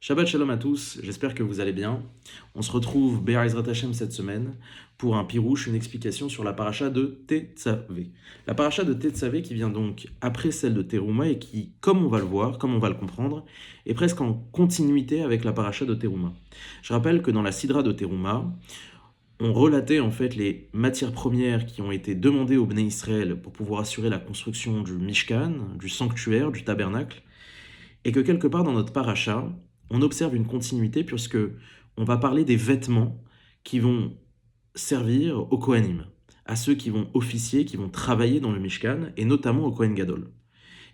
Shabbat Shalom à tous, j'espère que vous allez bien. On se retrouve Be'ezrat Hashem cette semaine pour un pirouche, une explication sur la paracha de Tetzavé. La paracha de Tetzavé qui vient donc après celle de Teruma et qui, comme on va le voir, comme on va le comprendre, est presque en continuité avec la paracha de Teruma. Je rappelle que dans la Sidra de Teruma, on relatait en fait les matières premières qui ont été demandées au Bnei Israël pour pouvoir assurer la construction du Mishkan, du sanctuaire, du tabernacle, et que quelque part dans notre paracha, on observe une continuité puisque on va parler des vêtements qui vont servir aux Kohanim, à ceux qui vont officier, qui vont travailler dans le Mishkan, et notamment au Kohen Gadol.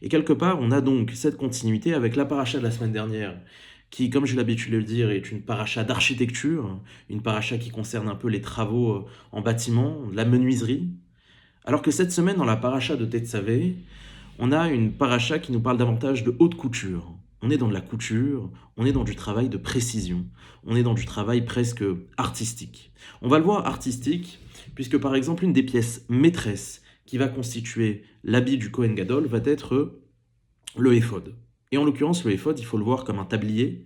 Et quelque part, on a donc cette continuité avec la paracha de la semaine dernière, qui, comme j'ai l'habitude de le dire, est une paracha d'architecture, une paracha qui concerne un peu les travaux en bâtiment, la menuiserie, alors que cette semaine, dans la paracha de Tetzavé, on a une paracha qui nous parle davantage de haute couture. On est dans de la couture, on est dans du travail de précision, on est dans du travail presque artistique. On va le voir artistique, puisque par exemple une des pièces maîtresses qui va constituer l'habit du Kohen Gadol va être le éphod. Et en l'occurrence, le éphod, il faut le voir comme un tablier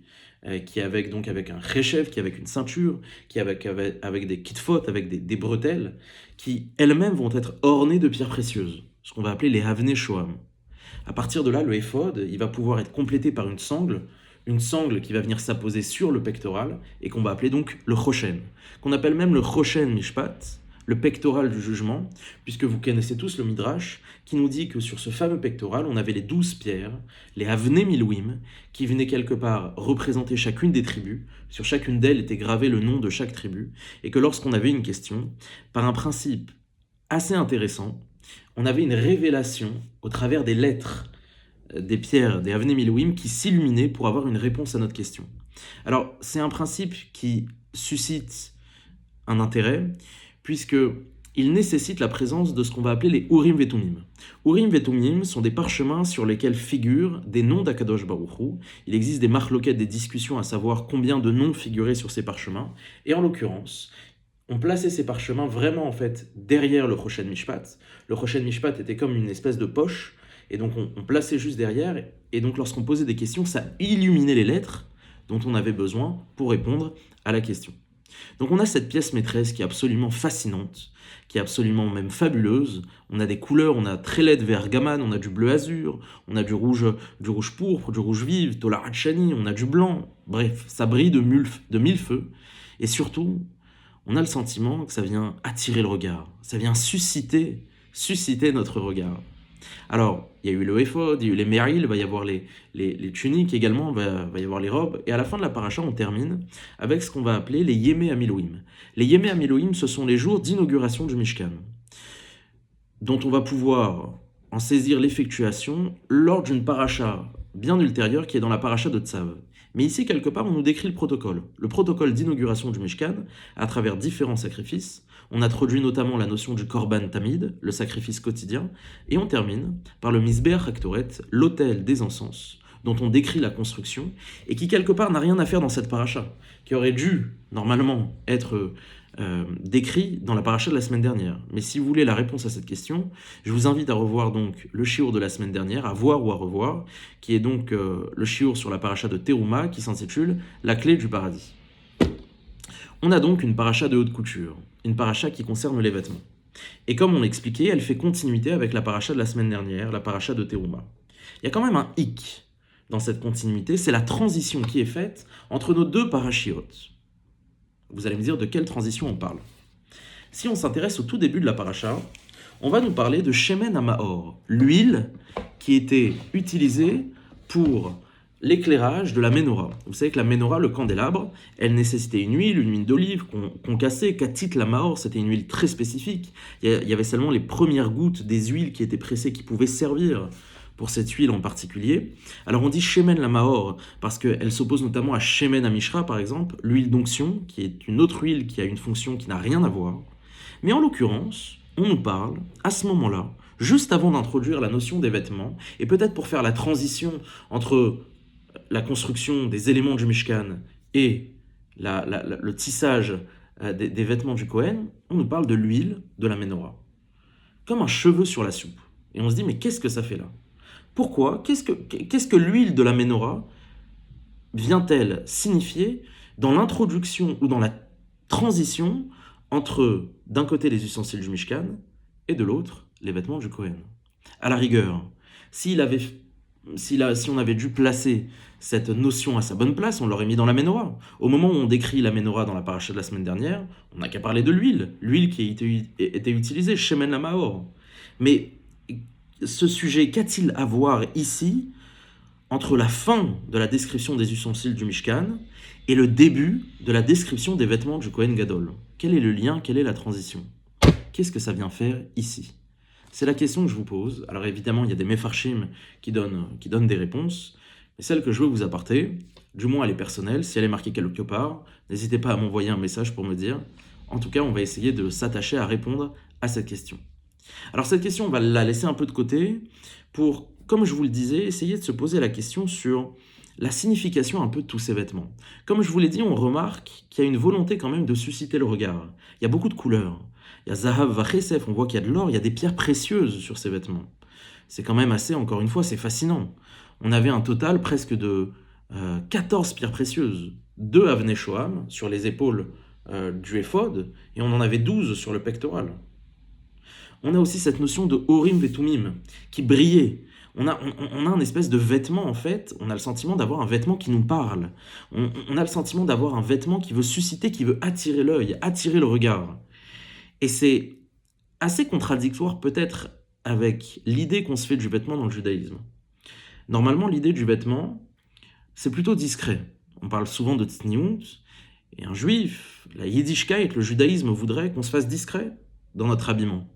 qui est avec un réchef, qui est avec une ceinture, qui est avec des kitfot, avec des bretelles, qui elles-mêmes vont être ornées de pierres précieuses, ce qu'on va appeler les havne shoam. À partir de là, le éphod, il va pouvoir être complété par une sangle qui va venir s'apposer sur le pectoral et qu'on va appeler donc le choshen, qu'on appelle même le choshen mishpat, le pectoral du jugement, puisque vous connaissez tous le Midrash, qui nous dit que sur ce fameux pectoral, on avait les 12 pierres, les Avnei Milouim, qui venaient quelque part représenter chacune des tribus. Sur chacune d'elles était gravé le nom de chaque tribu, et que lorsqu'on avait une question, par un principe assez intéressant, on avait une révélation au travers des lettres des pierres, des Avnei Milouim, qui s'illuminaient pour avoir une réponse à notre question. Alors, c'est un principe qui suscite un intérêt, puisque il nécessite la présence de ce qu'on va appeler les Urim Vetumim. Urim Vetumim sont des parchemins sur lesquels figurent des noms d'Akadosh Baruch Hu. Il existe des marloquettes, des discussions à savoir combien de noms figuraient sur ces parchemins, et en l'occurrence, on plaçait ces parchemins vraiment en fait derrière le Choshen Mishpat. Le Choshen Mishpat était comme une espèce de poche, et donc on plaçait juste derrière, et donc lorsqu'on posait des questions, ça illuminait les lettres dont on avait besoin pour répondre à la question. Donc on a cette pièce maîtresse qui est absolument fascinante, qui est absolument même fabuleuse. On a des couleurs, on a Trélet vert gaman, on a du bleu azur, on a du rouge pourpre, du rouge vif, Tolar Chani, on a du blanc. Bref, ça brille de mille feux. Et surtout, on a le sentiment que ça vient attirer le regard, ça vient susciter notre regard. Alors, il y a eu le éphod, il y a eu les méril, il va y avoir les tuniques également, va y avoir les robes. Et à la fin de la paracha, on termine avec ce qu'on va appeler les Yémé Amiloïm. Les Yémé Amiloïm, ce sont les jours d'inauguration du Mishkan, dont on va pouvoir en saisir l'effectuation lors d'une paracha bien ultérieure qui est dans la paracha de Tzav. Mais ici, quelque part, on nous décrit le protocole d'inauguration du Mishkan à travers différents sacrifices. On introduit notamment la notion du Korban Tamid, le sacrifice quotidien, et on termine par le Misbeach Haktoret, l'autel des encens, dont on décrit la construction, et qui quelque part n'a rien à faire dans cette paracha, qui aurait dû normalement être décrit dans la paracha de la semaine dernière. Mais si vous voulez la réponse à cette question, je vous invite à revoir donc le shiur de la semaine dernière, à voir ou à revoir, qui est donc le shiur sur la paracha de Teruma, qui s'intitule « La clé du paradis ». On a donc une paracha de haute couture, une paracha qui concerne les vêtements. Et comme on l'expliquait, elle fait continuité avec la paracha de la semaine dernière, la paracha de Teruma. Il y a quand même un hic dans cette continuité, c'est la transition qui est faite entre nos deux parashiot. Vous allez me dire de quelle transition on parle. Si on s'intéresse au tout début de la paracha, on va nous parler de Shemen HaMaor, l'huile qui était utilisée pour l'éclairage de la menorah. Vous savez que la menorah, le candélabre, elle nécessitait une huile d'olive qu'on cassait. Katit la Maor, c'était une huile très spécifique. Il y avait seulement les premières gouttes des huiles qui étaient pressées qui pouvaient servir pour cette huile en particulier. Alors on dit Shemen la Maor parce qu'elle s'oppose notamment à Shemen Amishra par exemple, l'huile d'onction, qui est une autre huile qui a une fonction qui n'a rien à voir. Mais en l'occurrence, on nous parle, à ce moment-là, juste avant d'introduire la notion des vêtements, et peut-être pour faire la transition entre la construction des éléments du Mishkan et le tissage des vêtements du Kohen, on nous parle de l'huile de la menorah. Comme un cheveu sur la soupe. Et on se dit, mais qu'est-ce que ça fait là? Pourquoi? Qu'est-ce que l'huile de la menorah vient-elle signifier dans l'introduction ou dans la transition entre, d'un côté, les ustensiles du Mishkan et de l'autre, les vêtements du Kohen? À la rigueur, si on avait dû placer cette notion à sa bonne place, on l'aurait mis dans la Ménorah. Au moment où on décrit la Ménorah dans la paracha de la semaine dernière, on n'a qu'à parler de l'huile qui était utilisée, Shemen la Mahor. Mais ce sujet, qu'a-t-il à voir ici entre la fin de la description des ustensiles du Mishkan et le début de la description des vêtements du Kohen Gadol? Quel est le lien? Quelle est la transition? Qu'est-ce que ça vient faire ici? C'est la question que je vous pose. Alors évidemment, il y a des mefarshim qui donnent des réponses, mais celle que je veux vous apporter, du moins elle est personnelle, si elle est marquée quelque part, n'hésitez pas à m'envoyer un message pour me dire. En tout cas, on va essayer de s'attacher à répondre à cette question. Alors cette question, on va la laisser un peu de côté pour, comme je vous le disais, essayer de se poser la question sur la signification un peu de tous ces vêtements. Comme je vous l'ai dit, on remarque qu'il y a une volonté quand même de susciter le regard. Il y a beaucoup de couleurs. Il y a Zahav Vachesef, on voit qu'il y a de l'or, il y a des pierres précieuses sur ces vêtements. C'est quand même assez, encore une fois, c'est fascinant. On avait un total presque de 14 pierres précieuses. 2 Avnei Shoham sur les épaules du éphod, et on en avait 12 sur le pectoral. On a aussi cette notion de Horim Vetumim, qui brillait. On a un espèce de vêtement, en fait, on a le sentiment d'avoir un vêtement qui nous parle. On a le sentiment d'avoir un vêtement qui veut susciter, qui veut attirer l'œil, attirer le regard. Et c'est assez contradictoire peut-être avec l'idée qu'on se fait du vêtement dans le judaïsme. Normalement, l'idée du vêtement, c'est plutôt discret. On parle souvent de tzniut, et un juif, la yiddishkeit, le judaïsme voudrait qu'on se fasse discret dans notre habillement,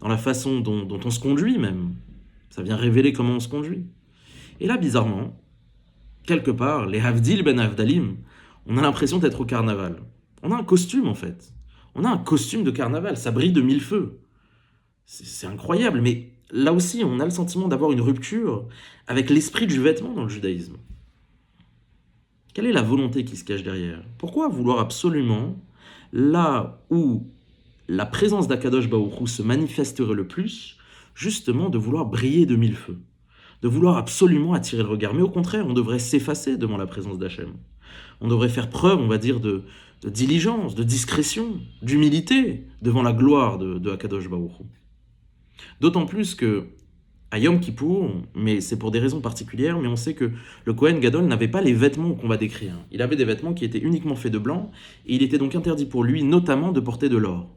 dans la façon dont on se conduit même. Ça vient révéler comment on se conduit. Et là, bizarrement, quelque part, les Havdil ben Havdalim, on a l'impression d'être au carnaval. On a un costume en fait. On a un costume de carnaval, ça brille de mille feux. C'est incroyable, mais là aussi, on a le sentiment d'avoir une rupture avec l'esprit du vêtement dans le judaïsme. Quelle est la volonté qui se cache derrière? Pourquoi vouloir absolument, là où la présence d'Akadosh Baruch Hu se manifesterait le plus, justement de vouloir briller de mille feux, de vouloir absolument attirer le regard? Mais au contraire, on devrait s'effacer devant la présence d'Hachem. On devrait faire preuve, on va dire, de diligence, de discrétion, d'humilité devant la gloire de Akadosh Baruch Hu. D'autant plus que, à Yom Kippour, mais c'est pour des raisons particulières, mais on sait que le Kohen Gadol n'avait pas les vêtements qu'on va décrire. Il avait des vêtements qui étaient uniquement faits de blanc, et il était donc interdit pour lui, notamment, de porter de l'or.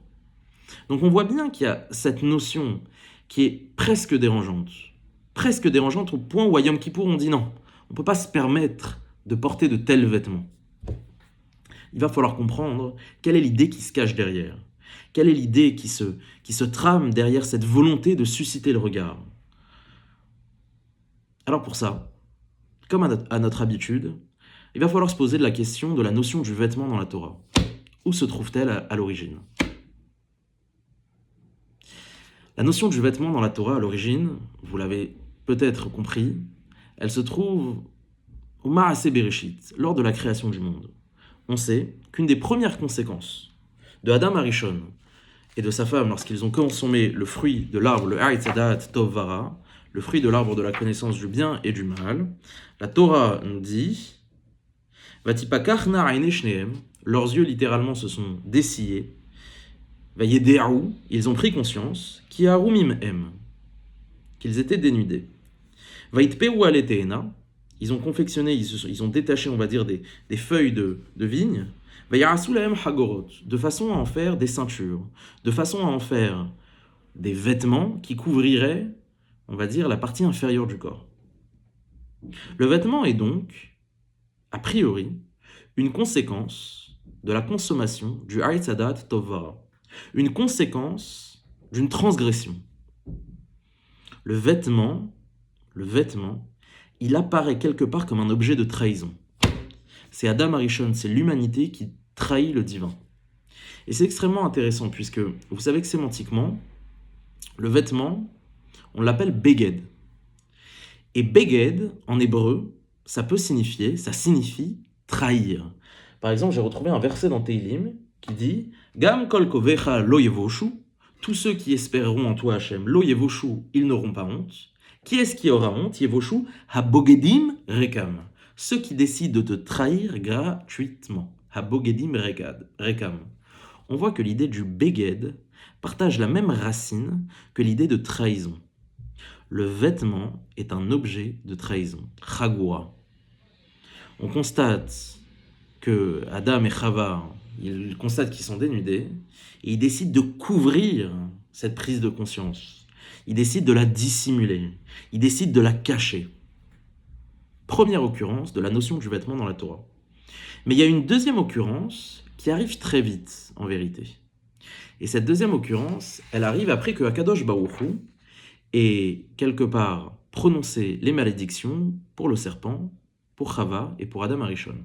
Donc on voit bien qu'il y a cette notion qui est presque dérangeante au point où à Yom Kippour on dit non, on ne peut pas se permettre de porter de tels vêtements. Il va falloir comprendre quelle est l'idée qui se cache derrière. Quelle est l'idée qui se trame derrière cette volonté de susciter le regard? Alors pour ça, comme à notre habitude, il va falloir se poser la question de la notion du vêtement dans la Torah. Où se trouve-t-elle à l'origine? La notion du vêtement dans la Torah à l'origine, vous l'avez peut-être compris, elle se trouve au Maaseh Bereshit, lors de la création du monde. On sait qu'une des premières conséquences de Adam Arishon et de sa femme lorsqu'ils ont consommé le fruit de l'arbre, le Ha'etz Hadat Tov Vara, le fruit de l'arbre de la connaissance du bien et du mal, la Torah nous dit Vatipakachna Aine Shneem, leurs yeux littéralement se sont dessillés, Vayede'ahu, ils ont pris conscience, Ki Harumim Em, qu'ils étaient dénudés. Vaitpeu Aleteena, ils ont confectionné, ils ont détaché, on va dire, des feuilles de vigne, Vayarasulahem Hagorot, de façon à en faire des ceintures, de façon à en faire des vêtements qui couvriraient, on va dire, la partie inférieure du corps. Le vêtement est donc, a priori, une conséquence de la consommation du Ha'etz Hadat Tov Vara, une conséquence d'une transgression. Le vêtement, il apparaît quelque part comme un objet de trahison. C'est Adam Arishon, c'est l'humanité qui trahit le divin. Et c'est extrêmement intéressant puisque vous savez que sémantiquement, le vêtement, on l'appelle beged. Et beged, en hébreu, ça signifie trahir. Par exemple, j'ai retrouvé un verset dans Teilim qui dit Gam kol kovecha lo yevoshu, tous ceux qui espéreront en toi, Hachem, lo yevoshu, ils n'auront pas honte. Qui est-ce qui aura honte? Yevoshu, habogedim rekam. ceux qui décident de te trahir gratuitement. Habogedim rekam. On voit que l'idée du beged partage la même racine que l'idée de trahison. Le vêtement est un objet de trahison. Chagura. On constate que Adam et Chava, ils constatent qu'ils sont dénudés et ils décident de couvrir cette prise de conscience. Ils décident de la dissimuler. Ils décident de la cacher. Première occurrence de la notion du vêtement dans la Torah. Mais il y a une deuxième occurrence qui arrive très vite, en vérité. Et cette deuxième occurrence, elle arrive après que Akadosh Baruch Hu ait quelque part prononcé les malédictions pour le serpent, pour Chava et pour Adam Arishon.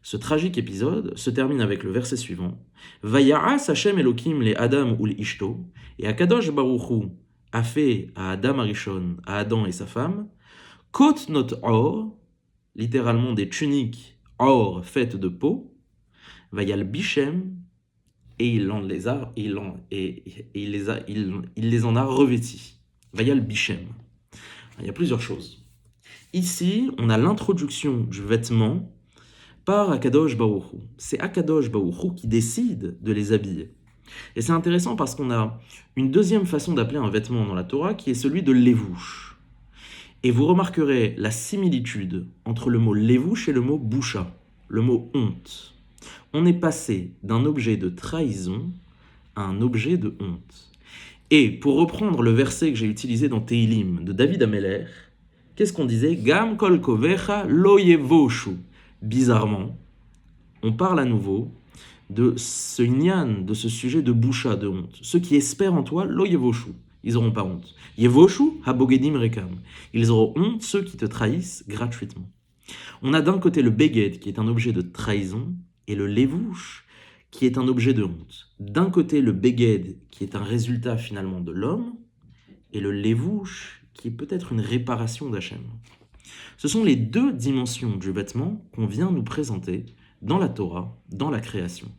Ce tragique épisode se termine avec le verset suivant. Vaya'as Hashem Elokim le Adam ul Ishto, et Akadosh Baruch Hu a fait à Adam Arishon, à Adam et sa femme, Kot not or, littéralement des tuniques or faites de peau, Vayal Bichem, et il les en a revêtis. Vayal Bichem. Il y a plusieurs choses. Ici, on a l'introduction du vêtement par Akadosh Baruch Hu. C'est Akadosh Baruch Hu qui décide de les habiller. Et c'est intéressant parce qu'on a une deuxième façon d'appeler un vêtement dans la Torah qui est celui de levouche. Et vous remarquerez la similitude entre le mot levouche et le mot boucha, le mot honte. On est passé d'un objet de trahison à un objet de honte. Et pour reprendre le verset que j'ai utilisé dans Tehilim de David Ameler, qu'est-ce qu'on disait? Gam kol kovecha lo yevoshu. Bizarrement, on parle à nouveau de ce nyan, de ce sujet de boucha, de honte. Ceux qui espèrent en toi, lo yevoshu, ils n'auront pas honte. Yevoshu habogedim rekam. Ils auront honte, ceux qui te trahissent gratuitement. On a d'un côté le beged, qui est un objet de trahison, et le levouche, qui est un objet de honte. D'un côté le beged, qui est un résultat finalement de l'homme, et le levouche, qui est peut-être une réparation d'Hachem. Ce sont les deux dimensions du vêtement qu'on vient nous présenter dans la Torah, dans la création.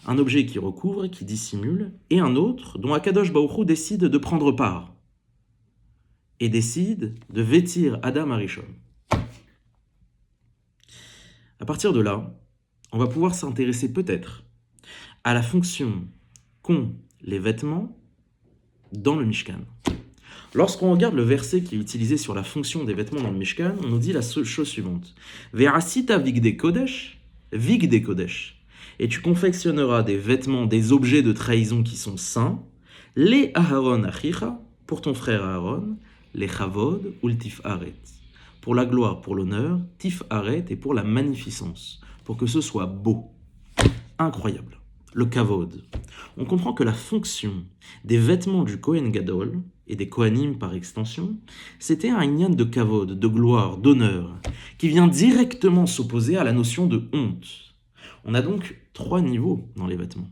Un objet qui recouvre, qui dissimule, et un autre dont Akadosh Baruch Hu décide de prendre part et décide de vêtir Adam Arishon. À partir de là, on va pouvoir s'intéresser peut-être à la fonction qu'ont les vêtements dans le Mishkan. Lorsqu'on regarde le verset qui est utilisé sur la fonction des vêtements dans le Mishkan, on nous dit la chose suivante. Ve'asita vigde kodesh, et tu confectionneras des vêtements, des objets de trahison qui sont saints, les Aharon achicha, pour ton frère Aaron, les chavod ou le tifaret, pour la gloire, pour l'honneur, tifaret et pour la magnificence, pour que ce soit beau. Incroyable. Le kavod. On comprend que la fonction des vêtements du Kohen Gadol, et des Kohanim par extension, c'était un inyan de kavod, de gloire, d'honneur, qui vient directement s'opposer à la notion de honte. On a donc 3 niveaux dans les vêtements.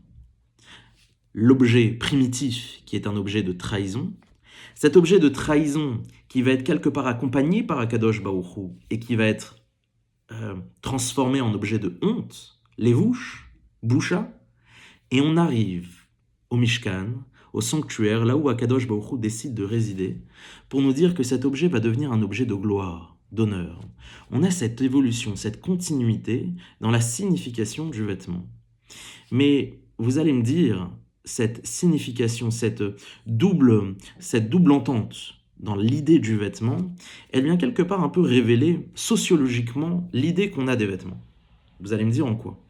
L'objet primitif, qui est un objet de trahison, cet objet de trahison qui va être quelque part accompagné par Akadosh Baruch Hu, et qui va être transformé en objet de honte, levouche, boucha, et on arrive au Mishkan, au sanctuaire, là où Akadosh Baruch Hu décide de résider, pour nous dire que cet objet va devenir un objet de gloire, d'honneur. On a cette évolution, cette continuité dans la signification du vêtement. Mais vous allez me dire, cette signification, cette double entente dans l'idée du vêtement, elle vient quelque part un peu révéler sociologiquement l'idée qu'on a des vêtements. Vous allez me dire en quoi?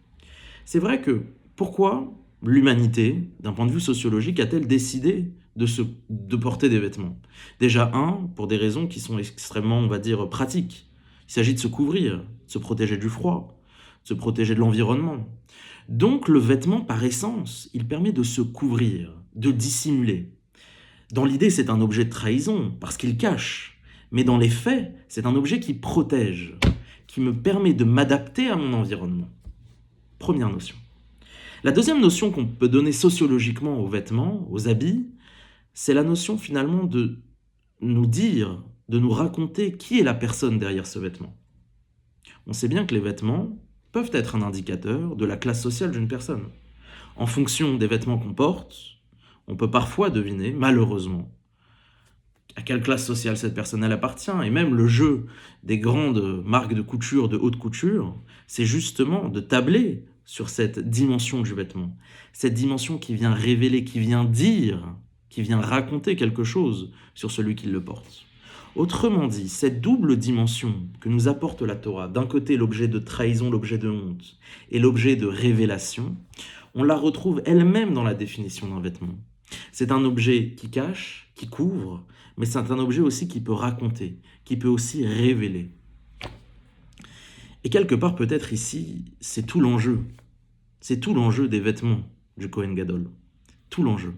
C'est vrai que, pourquoi l'humanité, d'un point de vue sociologique, a-t-elle décidé de porter des vêtements? Déjà, pour des raisons qui sont extrêmement, on va dire, pratiques. Il s'agit de se couvrir, de se protéger du froid, de se protéger de l'environnement. Donc, le vêtement, par essence, il permet de se couvrir, de dissimuler. Dans l'idée, c'est un objet de trahison, parce qu'il cache. Mais dans les faits, c'est un objet qui protège, qui me permet de m'adapter à mon environnement. Première notion. La deuxième notion qu'on peut donner sociologiquement aux vêtements, aux habits, c'est la notion finalement de nous dire, de nous raconter qui est la personne derrière ce vêtement. On sait bien que les vêtements peuvent être un indicateur de la classe sociale d'une personne. En fonction des vêtements qu'on porte, on peut parfois deviner, malheureusement, à quelle classe sociale cette personne elle appartient. Et même le jeu des grandes marques de couture, de haute couture, c'est justement de tabler sur cette dimension du vêtement. Cette dimension qui vient révéler, qui vient dire, qui vient raconter quelque chose sur celui qui le porte. Autrement dit, cette double dimension que nous apporte la Torah, d'un côté l'objet de trahison, l'objet de honte, et l'objet de révélation, on la retrouve elle-même dans la définition d'un vêtement. C'est un objet qui cache, qui couvre, mais c'est un objet aussi qui peut raconter, qui peut aussi révéler. Et quelque part, peut-être ici, c'est tout l'enjeu. C'est tout l'enjeu des vêtements du Kohen Gadol. Tout l'enjeu.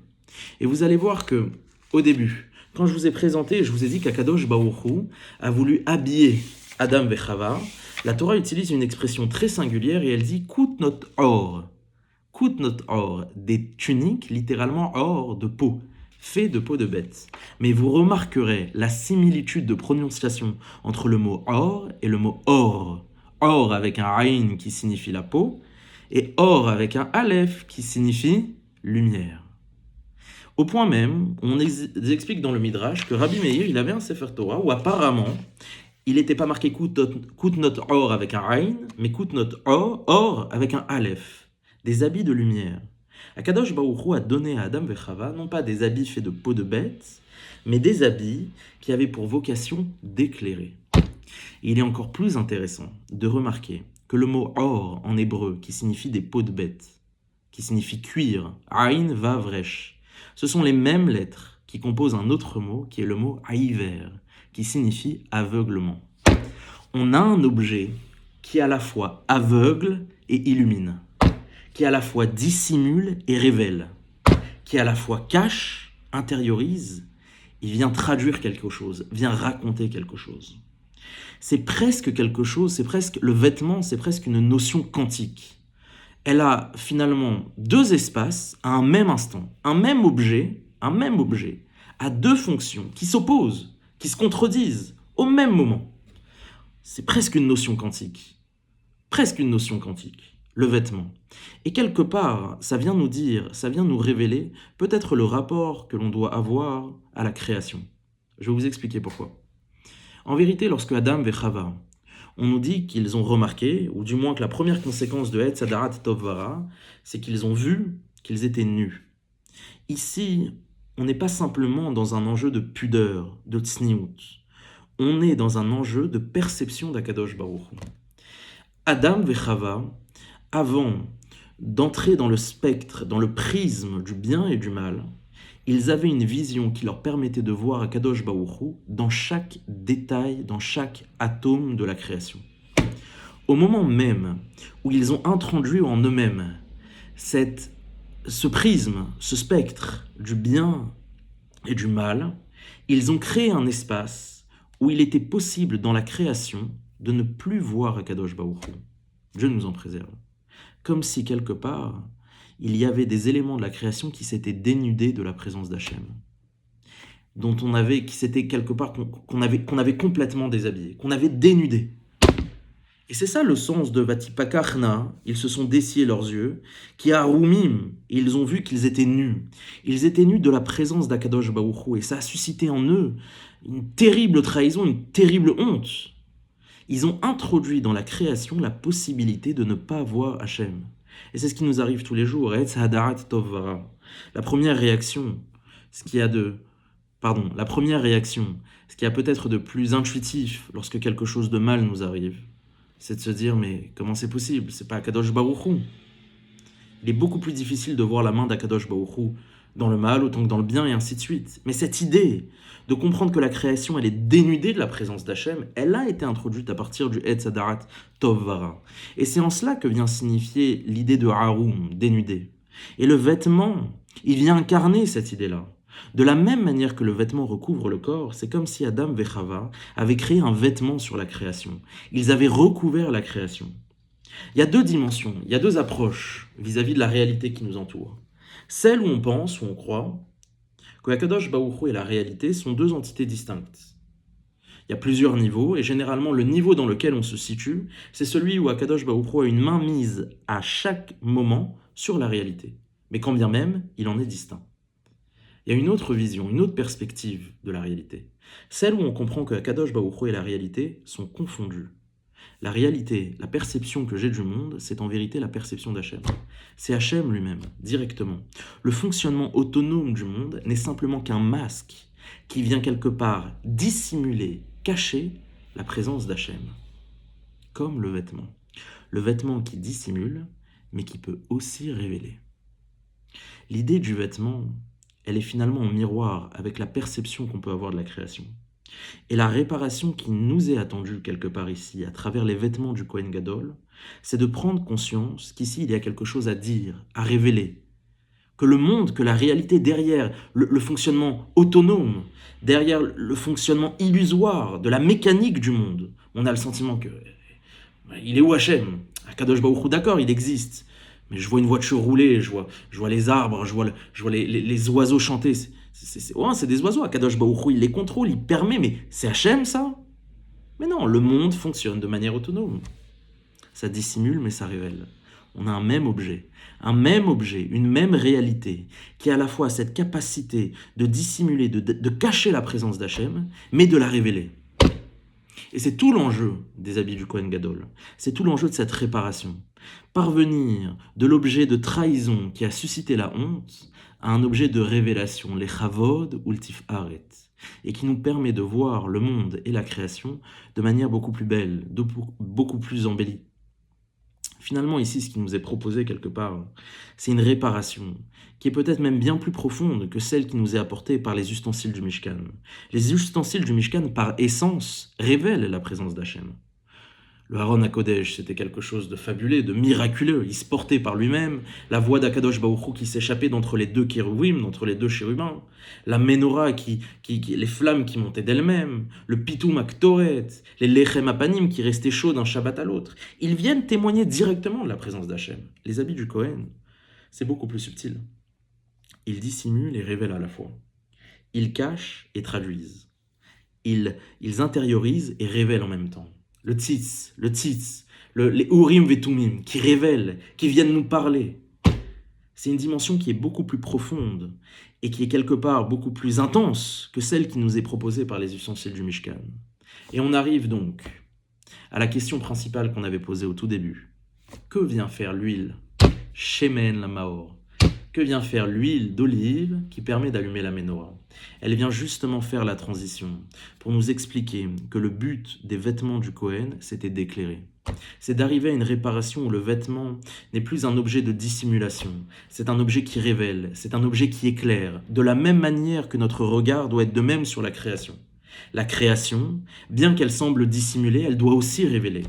Et vous allez voir que, au début, quand je vous ai présenté, je vous ai dit qu'Akadosh Baruch Hu a voulu habiller Adam et Chava, la Torah utilise une expression très singulière et elle dit « Kut not or ». Kut not or, des tuniques, littéralement or, de peau, fait de peau de bête. Mais vous remarquerez la similitude de prononciation entre le mot or et le mot or. Or avec un aïn qui signifie la peau, et or avec un aleph qui signifie lumière. Au point même, on explique dans le Midrash que Rabbi Meir, il avait un Sefer Torah où apparemment, il n'était pas marqué Kut not or avec un aïn, mais Kut not or avec un aleph, des habits de lumière. Akadosh Baruch Hu a donné à Adam et Chava non pas des habits faits de peau de bête, mais des habits qui avaient pour vocation d'éclairer. Il est encore plus intéressant de remarquer que le mot or en hébreu, qui signifie des peaux de bête, qui signifie cuir, aïn vav resh, ce sont les mêmes lettres qui composent un autre mot qui est le mot haïver, qui signifie aveuglement. On a un objet qui à la fois aveugle et illumine, qui à la fois dissimule et révèle, qui à la fois cache, intériorise, il vient traduire quelque chose, vient raconter quelque chose. C'est presque quelque chose, c'est presque le vêtement, c'est presque une notion quantique. Elle a finalement deux espaces à un même instant, un même objet, a deux fonctions qui s'opposent, qui se contredisent au même moment. C'est presque une notion quantique. Presque une notion quantique, le vêtement. Et quelque part, ça vient nous dire, ça vient nous révéler peut-être le rapport que l'on doit avoir à la création. Je vais vous expliquer pourquoi. En vérité, lorsque Adam et Chava, on nous dit qu'ils ont remarqué, ou du moins que la première conséquence de Etz Hadarat Tov Vara, c'est qu'ils ont vu qu'ils étaient nus. Ici, on n'est pas simplement dans un enjeu de pudeur, de tsniout. On est dans un enjeu de perception d'Akadosh Baruch Hu. Adam et Chava, avant d'entrer dans le spectre, dans le prisme du bien et du mal, ils avaient une vision qui leur permettait de voir Akadosh Baruch Hu dans chaque détail, dans chaque atome de la création. Au moment même où ils ont introduit en eux-mêmes ce prisme, ce spectre du bien et du mal, ils ont créé un espace où il était possible dans la création de ne plus voir Akadosh Baruch Hu. Dieu nous en préserve. Comme si quelque part, il y avait des éléments de la création qui s'étaient dénudés de la présence d'Hachem, qui s'étaient quelque part, qu'on avait complètement déshabillé, qu'on avait dénudé. Et c'est ça le sens de Vatipakachna, ils se sont dessillés leurs yeux, qui a Roumim, et ils ont vu qu'ils étaient nus. Ils étaient nus de la présence d'Akadosh Baruch Hu, et ça a suscité en eux une terrible trahison, une terrible honte. Ils ont introduit dans la création la possibilité de ne pas voir Hachem. Et c'est ce qui nous arrive tous les jours. Etz Hadarat Tov Vara. La première réaction, ce qui a peut-être de plus intuitif lorsque quelque chose de mal nous arrive, c'est de se dire, mais comment c'est possible? C'est pas Akadosh Baruch Hu. Il est beaucoup plus difficile de voir la main d'Akadosh Baruch Hu dans le mal autant que dans le bien et ainsi de suite. Mais cette idée de comprendre que la création, elle est dénudée de la présence d'Hachem, elle a été introduite à partir du Etz Hadarat Tov Vara. Et c'est en cela que vient signifier l'idée de Haroum, dénudé. Et le vêtement, il vient incarner cette idée-là. De la même manière que le vêtement recouvre le corps, c'est comme si Adam et Chava avaient créé un vêtement sur la création. Ils avaient recouvert la création. Il y a deux dimensions, il y a deux approches vis-à-vis de la réalité qui nous entoure. Celle où on pense, où on croit, que Akadosh Baruch Hu et la réalité sont deux entités distinctes. Il y a plusieurs niveaux, et généralement le niveau dans lequel on se situe, c'est celui où Akadosh Baruch Hu a une main mise à chaque moment sur la réalité. Mais quand bien même, il en est distinct. Il y a une autre vision, une autre perspective de la réalité. Celle où on comprend que Akadosh Baruch Hu et la réalité sont confondus. La réalité, la perception que j'ai du monde, c'est en vérité la perception d'Hachem. C'est Hachem lui-même, directement. Le fonctionnement autonome du monde n'est simplement qu'un masque qui vient quelque part dissimuler, cacher la présence d'Hachem. Comme le vêtement. Le vêtement qui dissimule, mais qui peut aussi révéler. L'idée du vêtement, elle est finalement en miroir avec la perception qu'on peut avoir de la création. Et la réparation qui nous est attendue quelque part ici, à travers les vêtements du Kohen Gadol, c'est de prendre conscience qu'ici il y a quelque chose à dire, à révéler. Que le monde, que la réalité derrière le fonctionnement autonome, derrière le fonctionnement illusoire de la mécanique du monde, on a le sentiment que il est où Hachem? Akadosh Baruch Hu, d'accord, il existe. Mais je vois une voiture rouler, je vois les arbres, je vois les oiseaux chanter. C'est des oiseaux, Akadosh Baruch Hu, il les contrôle, il permet, mais c'est Hachem ça? Mais non, le monde fonctionne de manière autonome. Ça dissimule, mais ça révèle. On a un même objet, une même réalité, qui a à la fois cette capacité de dissimuler, de cacher la présence d'Hachem, mais de la révéler. Et c'est tout l'enjeu des habits du Kohen Gadol. C'est tout l'enjeu de cette réparation. Parvenir de l'objet de trahison qui a suscité la honte à un objet de révélation, les chavod ou le tifharet, et qui nous permet de voir le monde et la création de manière beaucoup plus belle, beaucoup plus embellie. Finalement, ici, ce qui nous est proposé quelque part, c'est une réparation qui est peut-être même bien plus profonde que celle qui nous est apportée par les ustensiles du Mishkan. Les ustensiles du Mishkan, par essence, révèlent la présence d'Hachem. Le Haron HaKodesh, c'était quelque chose de fabuleux, de miraculeux. Il se portait par lui-même, la voix d'Akadosh Baruch Hu qui s'échappait d'entre les deux kérouim, d'entre les deux chérubins, la menorah, les flammes qui montaient d'elles-mêmes, le pitoum aktoret, les lechem apanim qui restaient chauds d'un Shabbat à l'autre. Ils viennent témoigner directement de la présence d'Hachem. Les habits du Kohen, c'est beaucoup plus subtil. Ils dissimulent et révèlent à la fois. Ils cachent et traduisent. Ils intériorisent et révèlent en même temps. Le tzitz, les Urim Vetumim, qui révèlent, qui viennent nous parler. C'est une dimension qui est beaucoup plus profonde et qui est quelque part beaucoup plus intense que celle qui nous est proposée par les ustensiles du Mishkan. Et on arrive donc à la question principale qu'on avait posée au tout début. Que vient faire l'huile? Shemen la Maor. Que vient faire l'huile d'olive qui permet d'allumer la menorah? Elle vient justement faire la transition pour nous expliquer que le but des vêtements du Kohen, c'était d'éclairer. C'est d'arriver à une réparation où le vêtement n'est plus un objet de dissimulation, c'est un objet qui révèle, c'est un objet qui éclaire, de la même manière que notre regard doit être de même sur la création. La création, bien qu'elle semble dissimuler, elle doit aussi révéler.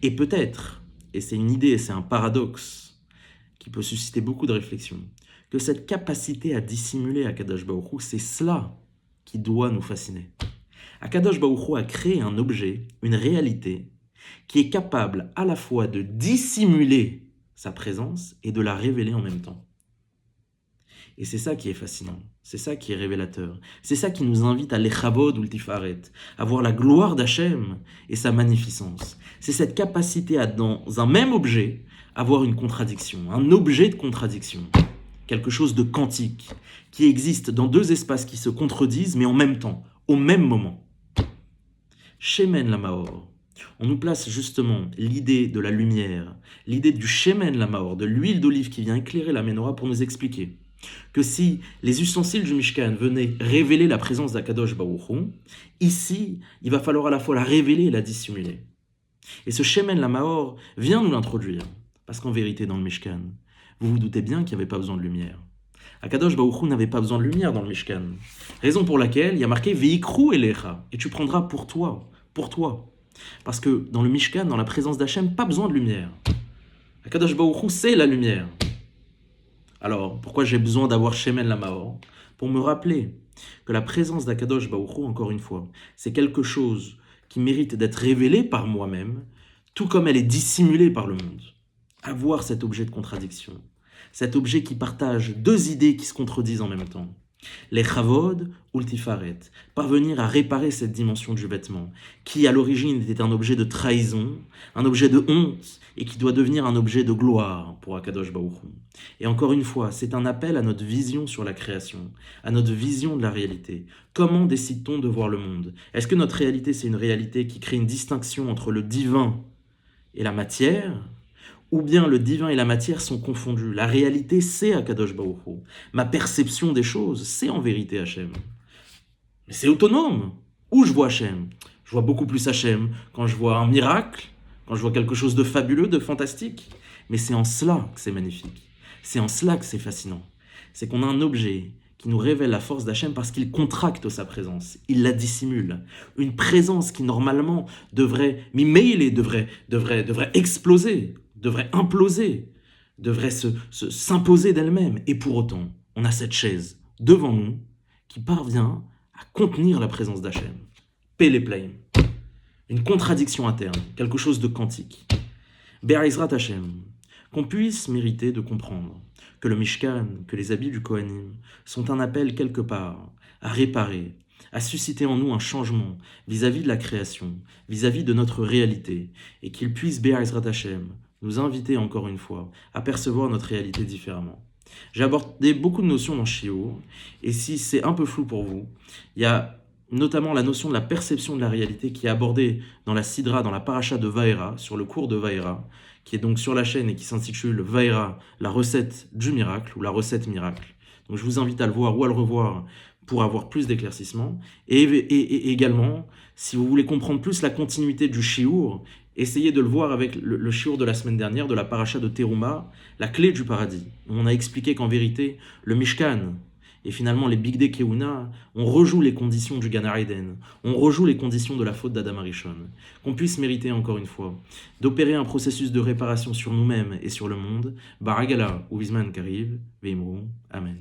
Et peut-être, et c'est une idée, c'est un paradoxe qui peut susciter beaucoup de réflexions, que cette capacité à dissimuler Akadosh Baruch Hu, c'est cela qui doit nous fasciner. Akadosh Baruch Hu a créé un objet, une réalité, qui est capable à la fois de dissimuler sa présence et de la révéler en même temps. Et c'est ça qui est fascinant, c'est ça qui est révélateur, c'est ça qui nous invite à l'echavod ou le tifaret, à voir la gloire d'Hachem et sa magnificence. C'est cette capacité à, dans un même objet, avoir une contradiction, un objet de contradiction. Quelque chose de quantique, qui existe dans deux espaces qui se contredisent, mais en même temps, au même moment. Shemen la Maor. On nous place justement l'idée de la lumière, l'idée du Shemen la Maor, de l'huile d'olive qui vient éclairer la menorah pour nous expliquer que si les ustensiles du Mishkan venaient révéler la présence d'Akadosh Baruch Hu, ici, il va falloir à la fois la révéler et la dissimuler. Et ce Shemen la Maor vient nous l'introduire, parce qu'en vérité, dans le Mishkan, vous vous doutez bien qu'il n'y avait pas besoin de lumière. Akadosh Baruch Hu n'avait pas besoin de lumière dans le Mishkan. Raison pour laquelle il y a marqué Veikru elecha, et tu prendras pour toi. Parce que dans le Mishkan, dans la présence d'Hachem, pas besoin de lumière. Akadosh Baruch Hu, c'est la lumière. Alors, pourquoi j'ai besoin d'avoir Shemen la Maor? Pour me rappeler que la présence d'Akadosh Baruch Hu, encore une fois, c'est quelque chose qui mérite d'être révélé par moi-même, tout comme elle est dissimulée par le monde. Avoir cet objet de contradiction, cet objet qui partage deux idées qui se contredisent en même temps. Les chavod ou le tifaret, parvenir à réparer cette dimension du vêtement, qui à l'origine était un objet de trahison, un objet de honte, et qui doit devenir un objet de gloire pour Akadosh Baruch Hu. Et encore une fois, c'est un appel à notre vision sur la création, à notre vision de la réalité. Comment décide-t-on de voir le monde? Est-ce que notre réalité, c'est une réalité qui crée une distinction entre le divin et la matière? Ou bien le divin et la matière sont confondus. La réalité, c'est Akadosh Baruch Hu. Ma perception des choses, c'est en vérité Hachem. Mais c'est autonome. Où je vois Hachem? Je vois beaucoup plus Hachem quand je vois un miracle, quand je vois quelque chose de fabuleux, de fantastique. Mais c'est en cela que c'est magnifique. C'est en cela que c'est fascinant. C'est qu'on a un objet qui nous révèle la force d'Hachem parce qu'il contracte sa présence, il la dissimule. Une présence qui normalement devrait, devrait exploser, devrait imploser, devrait s'imposer d'elle-même. Et pour autant, on a cette chaise devant nous qui parvient à contenir la présence d'Hachem. Péléplaim. Une contradiction interne, quelque chose de quantique. Be'ezrat Hachem. Qu'on puisse mériter de comprendre que le Mishkan, que les habits du Kohanim sont un appel quelque part à réparer, à susciter en nous un changement vis-à-vis de la création, vis-à-vis de notre réalité, et qu'il puisse, Be'ezrat Hachem, nous inviter encore une fois à percevoir notre réalité différemment. J'ai abordé beaucoup de notions dans Shiur, et si c'est un peu flou pour vous, il y a notamment la notion de la perception de la réalité qui est abordée dans la Sidra, dans la paracha de Vaera, sur le cours de Vaera, qui est donc sur la chaîne et qui s'intitule Vaera, la recette du miracle, ou la recette miracle. Donc je vous invite à le voir ou à le revoir pour avoir plus d'éclaircissements. Et également, si vous voulez comprendre plus la continuité du Shiur, essayez de le voir avec le Shiur de la semaine dernière, de la paracha de Teruma, la clé du paradis. On a expliqué qu'en vérité, le Mishkan, et finalement, les Bigdei Kehuna, on rejoue les conditions du Gan Eden, on rejoue les conditions de la faute d'Adam Arishon. Qu'on puisse mériter, encore une fois, d'opérer un processus de réparation sur nous-mêmes et sur le monde. Baragala, ou Bisman Kariv, Veimru, Amen.